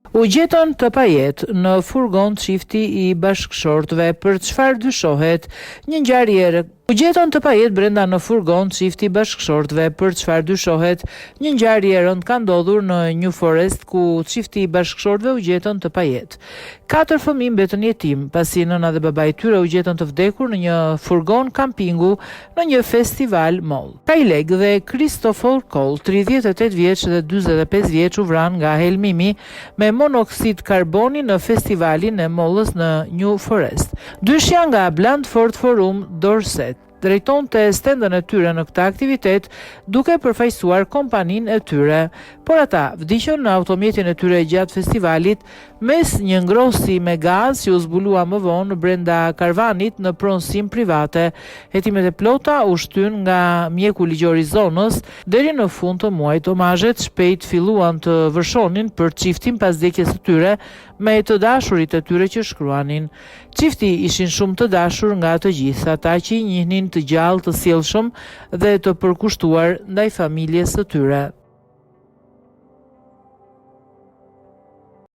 U gjetën të pajet në furgon çifti I bashkëshortëve për çfarë dyshohet një ngjarje. U gjetën të pajet brenda në furgon çifti I bashkëshortëve për çfarë dyshohet një ngjarje e rëndë ka ndodhur në New Forest ku çifti I bashkëshortëve u gjetën të pajet. 4 fëmijë mbetën jetim pasi nëna dhe babai I tyre u gjetën të vdekur në një furgon kampingu në një festival mall. Kajleg dhe Christopher Cole, 38 vjeç dhe 45 vjeç, u vranë nga helmimi me monoksid karboni në festivalin e mollës në New Forest. Dyshja nga Blandford Forum, Dorset, drejtonte stendën e tyre në këtë aktivitet duke përfaqësuar kompaninë e tyre, por ata vdiqën në automjetin e tyre gjatë festivalit mes një ngrohësi me gaz që u zbulua më vonë brenda karvanit në pronësim private. Hetimet e plota u shtyn nga mjeku ligjor I zonës deri në fund të muajit. Omazhet shpejt filluan të vërshonin për çiftin pas vdekjes së tyre me të dashurit e tyre që shkruanin. Çifti ishin shumë të dashur nga të gjithë, ata që I njihnin të gjallë, të sjellshëm dhe të përkushtuar ndaj familjes së tyre.